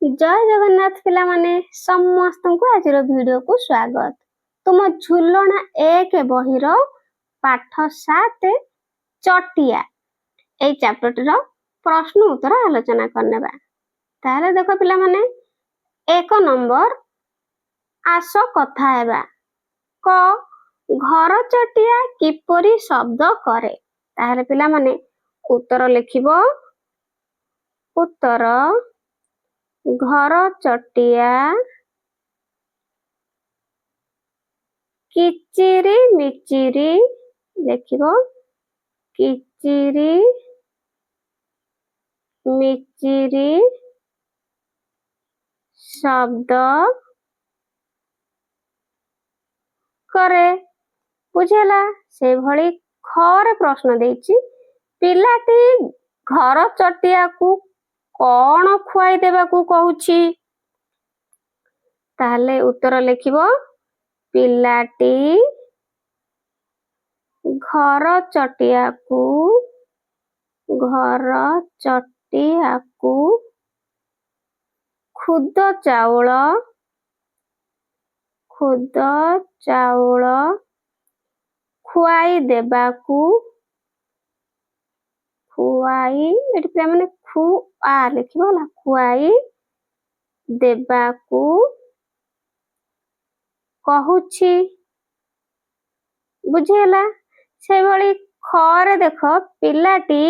जय जगन्नाथ पिला माने समस्त को आज वीडियो को स्वागत। तुम झुलना एक बहिर पाठ 7 चटिया ए चैप्टर रो प्रश्न उत्तर आलोचना करनेबा। ताले देखो पिला माने 1 नंबर आस कथा हेबा क घर चटिया किपरि शब्द करे। ताले पिला माने उत्तर लिखिबो। उत्तर घर चटिया किचिरी मिचिरी लिखिबो। किचिरी मिचिरी शब्द करे। बुझेला से भली खरे प्रश्न देछि पिलाटी घर चटिया को कौन खुआई देबा को कहूछि। ताले उत्तर लिखिबो पिलाटी घर चटिया को खुद चाउल खुआई देबाकू खुआई एटी पे माने खुआ लिखिबो होला खुआई देबाकू कहूछि। बुझेला से भली खरे देखो पिलाटी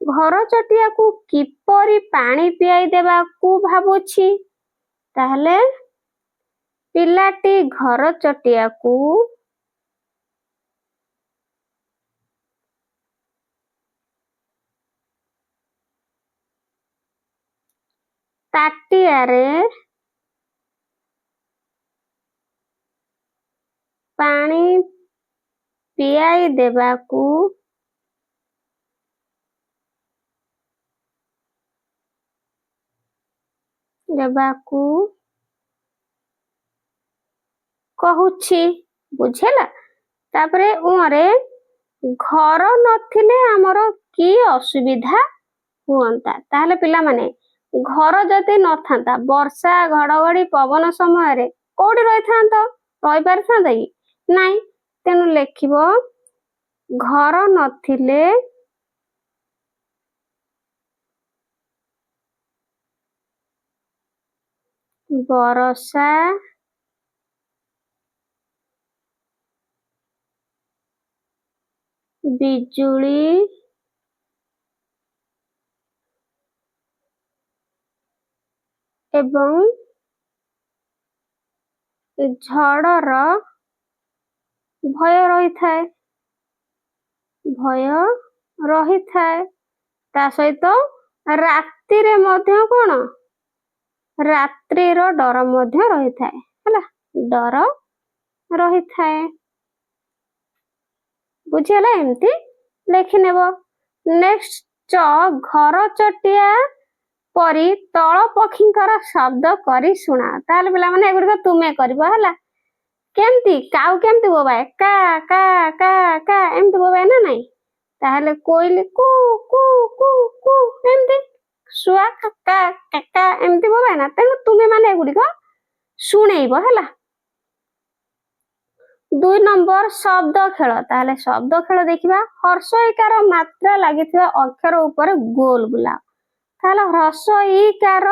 घर चटिया को किपरि पानी पियाई देबाकू भाबुछि। ताहले पिलाटी घर चटिया को ताटियारे पानी पियाई देबाकू कहूछि। बुझेला तापरे उमरे घर नथिले हमरो की असुविधा हुअंता। ताहले पिला माने घर जति नथांता वर्षा घड़घड़ी पवन समय रे कोडी रहि थांतो रहि पारि थांता कि नाही। तेनु लेखिबो घर नथिले वर्षा बिजुली एवं झड़र भय रही थाए ता सहित रात्रि रे मध्य कोन रात्रि रो डर मध्य रही थाए हला डर रही थाए। बुझिला एमती लेखि नेबो। नेक्स्ट घर चटिया परी तଳ पक्षींकर शब्द करी सुना। ताले पिला माने एगुडी तुमे करबो हला केमती काउ केमती बोबाय का का का का एमती बोबाय ना नाही। ताहले कोइली कु कु कु कु एमती सुआ का का का एमती बोबाय ना। तेनु तुमे माने एगुडी को सुनेइबो हला। 2 नंबर शब्द खेल। ताहले शब्द खेल देखिबा हर्ष इकार मात्रा लागिथिबा अक्षर ऊपर गोल बुला। ताहले ह्रस्व इकार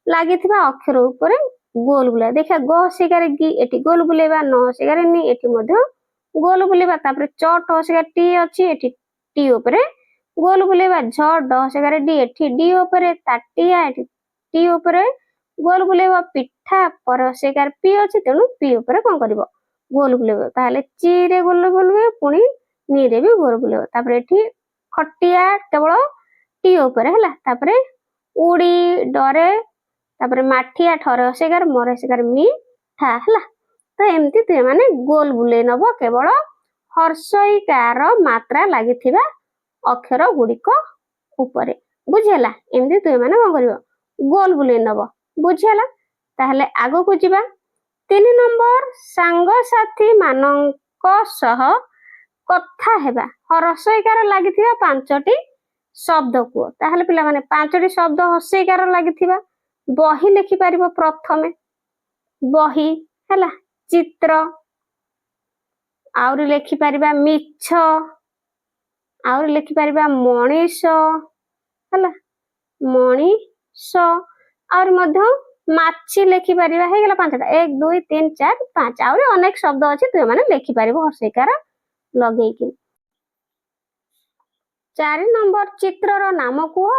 लागिथिबा अक्षर ऊपर गोल बुला। देखा ग सिगारे गि एटी गोल बुलेबा न सिगारे नि एटी मध्य गोल बुलेबा। तापरे च ट सिगारे टी अछि एटी टी ऊपर गोल बुलेबा। झ ड सिगारे डी एटी डी ऊपर ताटिया एटी टी ऊपर गोल बुलेबा। पिठा पर सिगारे पी अछि तेनु पी ऊपर कोन करबो गोल बुलेबो। ताहले ची रे गोल बुलेबो पुनी नी रे भी गोल बुलेबो। तापरे एठी खटिया केवल टी ऊपर हला। तापरे उडी डरे तापरे माठिया ठरे सिगार मोरे सिगार मी ठा हला। तो एमती तुय माने गोल बुले नबो केवल हर्षईकार मात्रा लागिथिबा अक्षर गुडिक ऊपरे। बुझेला एमती तुय माने कोन करबो गोल बुले नबो। बुझेला ताहले आगो को जिबा 3 नंबर सांग साथी मानक सह कथा हेबा हर्षईकार लागिथिबा 5टी शब्द को। ताहले पिला माने 5टी शब्द हर्षईकार लागिथिबा बही लिखि पारिबो प्रथमे बही हैला चित्र आउरी लिखि पारिबा मिछ आउरी लिखि पारिबा मणिष हैला मणिष आउरी मध्य माछी लिखि पारिबा हे गेला पांचटा 1 2 3 4 5 आउरी अनेक शब्द अछि तुय माने लिखि पारिबो हर्षईकार लगेई कि 4 नंबर चित्रर नाम कुह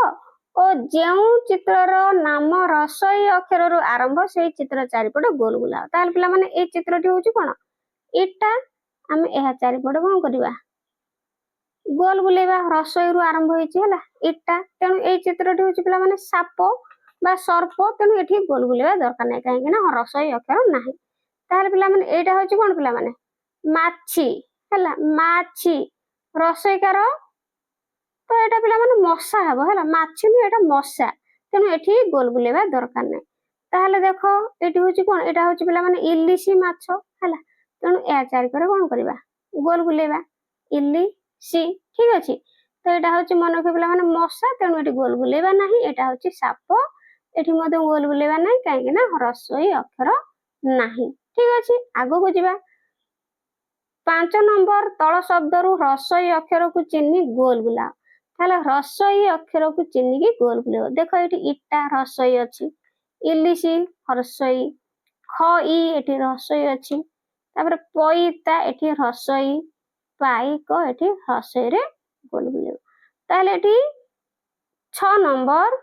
ओ जेउ चित्रर नाम रसई अक्षर रु आरंभ सेई चित्र चारिपट गोल बुलाओ ताल पिला माने ए चित्रटी होची कोन इटा हम एहा चारिपट कोन करबा गोल बुलेबा रसई रु आरंभ होईची हला इटा तेनु ए चित्रटी होची पिला माने साप बा सर्प तेनु एठी गोल बुलेबा दरकार नै काहे कि ना रसई अक्षर नाही ताल पिला माने एटा होची कोन पिला माने माछी हला माछी रसईकार तो एटा पिला माने मशा हबो हला माछी नु एटा मशा तेनु एठी गोल बुलेबा दरकार नै ताहले देखो एठी होची कोन एटा होची पिला माने इलिसी माछो हला तेनु ए चारि करे कोन करबा गोल बुलेबा इलिसी ठीक अछि तो एटा होची मन के पिला माने मशा तेनु एठी गोल बुलेबा नाही एटा होची साप एठी मते गोल बुलेबा नाही काहे कि ना रसई अक्षर नाही ठीक अछि आगो को जिबा 5 नंबर तळ शब्द रु रसई अक्षर को चिन्नी गोल बुला ताले रसई अक्षर को चिन्नी की गोल बुलेबो देखो एठी इटा रसई अछि इलिसी रसई खई एठी रसई अछि तापर पईता एठी रसई पाइक एठी रसई रे गोल बुलेबो ताले एठी 6 नंबर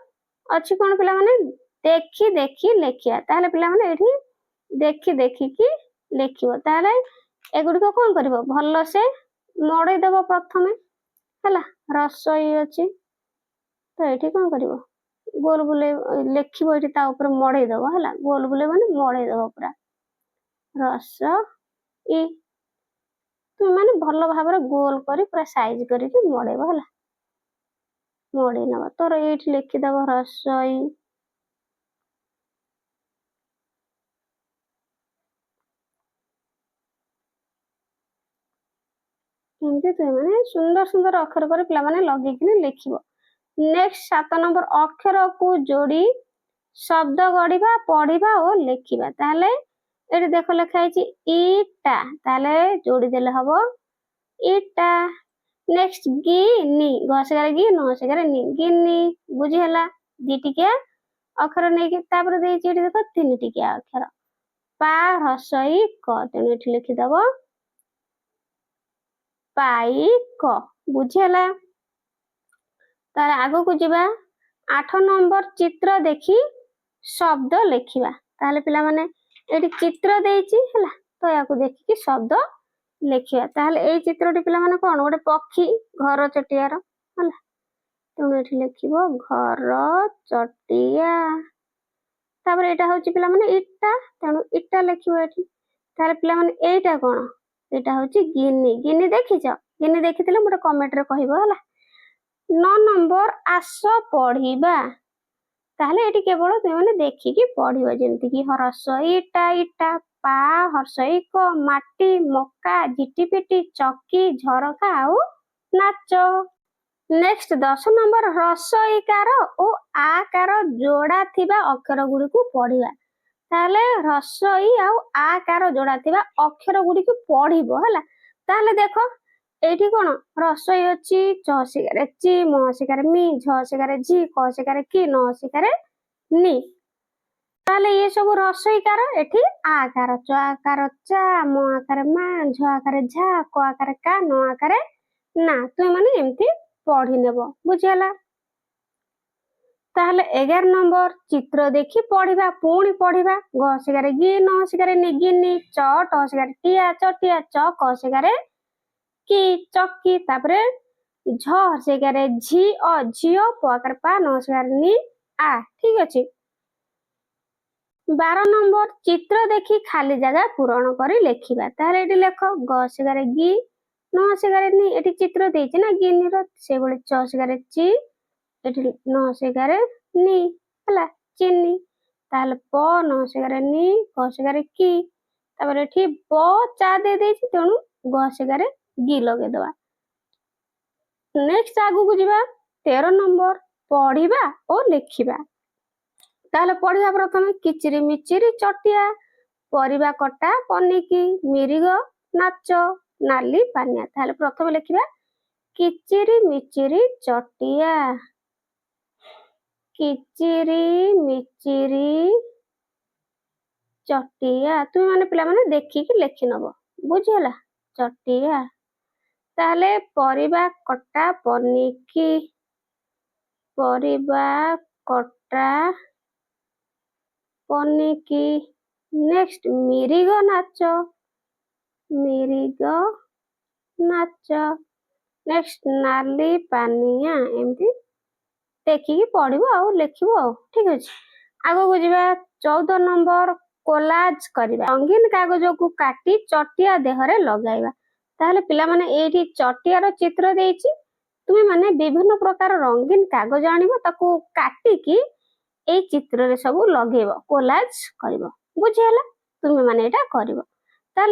अछि कोन पिला माने देखि देखि लेखिया ताले पिला माने एठी देखि देखि की लेखिबो ताले एगुडी को कोन करबो भल्लो से मोडे देबो प्रथमे हला रसई अछि तो एठी कोन करबो गोल बुले लेखिबो एठी ता ऊपर मोडे देबो हला गोल बुले माने मोडे देबो पूरा रस ई तु माने भल्लो भाबरे गोल करी पूरा साइज करी कि मोडेबो हला मोडे नबा तोर एठी लेखि देबो रसई एमती तुम माने सुंदर सुंदर अक्षर कर पिला माने लगे कि लिखिबो नेक्स्ट 7 नंबर अक्षर को जोड़ी शब्द गढ़िबा पढ़िबा और लिखिबा ताले एठी देखो लेखा आइची इटा ताले जोड़ी देले हबो इटा नेक्स्ट गिनी गसगारे गि नसगारे नि गिनी बुझी हला दी टिकिया अक्षर नै कि तापर देइची एठी देखो तीन टिकिया अक्षर पा रसई क तेनु एठी लिखि दबो पाइक बुझेला तार आगो को जिबा 8 नंबर चित्र देखि शब्द लिखिबा ताले पिला माने एठी चित्र देइची हला तो याको देखि कि शब्द लिखिया ताले ए चित्रटी पिला माने कोन गोटे पक्षी घर चटियार हला तेनु एठी लिखिबो घर चटिया तापर एटा होची पिला माने इटा तेनु इटा लिखिबो एठी ताले पिला माने एटा कोन एटा होची गिनी गिनी देखिछ गिनी देखिथिले मोटे कमेंट रे कहिबो हला 9 नंबर आस पढ़िबा ताहले एटी केवल तुम माने देखि कि पढ़िबो जेंति कि हरसई इटा इटा पा हरसई को माटी मक्का झिटिपिटी चक्की झरका आउ नाचो नेक्स्ट 10 नंबर रसईकार ओ आकार जोड़ा थिबा अक्षर गुडी को पढ़िबा ताले रसई आउ आकार जोड़ा थिबा अक्षर गुडी को पढ़िबो हला ताले देखो एठी कोन रसई अछि चसिकारे चि मसिकारे मि झसिकारे झि कसिकारे कि नसिकारे नि ताले ये सब रसईकार एठी आकार च आकार चा म आकार मा झ आकार झा क आकार का न आकार ना तुम माने एमती पढ़ी नेबो बुझियला ताहले 11 नंबर चित्र देखि पढ़िबा पुणी पढ़िबा ग सिगारे गि न सिगारे नि गिनी च ट सिगारे टिया चटिया च क सिगारे कि चक्की तापरे झ सिगारे झी अ झियो प आकार पा न सिगारे नि आ ठीक अछि 12 नंबर चित्र देखि खाली जगह पूरण करी लिखिबा ताहले एठी लेखो ग सिगारे गि न सिगारे नि एठी चित्र देइछि ना गिनी रो से बोले च सिगारे ची एठी न सिगारे नि हला चिन्नी ताहले प न सिगारे नि क सिगारे कि तापर एठी ब चा दे देइछि तेनु ग सिगारे गि लगे दवा नेक्स्ट आगु को जिबा 13 नंबर पढ़िबा और लिखिबा ତାହେଲେ ପଢିବା ପ୍ରଥମେ କିଚିରି ମିଚିରି ଚଟିଆ, ପରିବା କଟା ପନିକି, ମିରିଗ ନାଚ, ନାଲି ପାନିଆ। ତାହେଲେ ପ୍ରଥମେ ଲେଖିବା କିଚିରି ମିଚିରି ଚଟିଆ, କିଚିରି ମିଚିରି ଚଟିଆ। ତୁମେ ମାନେ ପିଲାମାନେ ଦେଖିକି ଲେଖି ନବ, ବୁଝିହେଲା? ଚଟିଆ। ତାହେଲେ ପରିବା କଟା ପନିକି, ପରିବା କଟା ପନିକି। ନେକ୍ସଟ ମିରିଗ ନାଚ, ମିରିଗ ନାଚ। ନେକ୍ସଟ ନାଲି ପାନିଆ। ଏମିତି ଦେଖିକି ପଢିବ ଆଉ ଲେଖିବ ଆଉ, ଠିକ ଅଛି। ଆଗକୁ ଯିବା 14 ନମ୍ବର କୋଲାଜ କରିବା। ରଙ୍ଗୀନ କାଗଜକୁ କାଟି ଚଟିଆ ଦେହରେ ଲଗାଇବା। ତାହେଲେ ପିଲାମାନେ ଏଇଠି ଚଟିଆର ଚିତ୍ର ଦେଇଛି, ତୁମେ ମାନେ ବିଭିନ୍ନ ପ୍ରକାର ରଙ୍ଗୀନ କାଗଜ ଆଣିବ, ତାକୁ କାଟିକି ଏଇ ଚିତ୍ରରେ ସବୁ ଲଗେଇବ, କୋଲାଜ କରିବ, ବୁଝିହେଲା? ତୁମେ ମାନେ ଏଇଟା କରିବ। ତାହେଲେ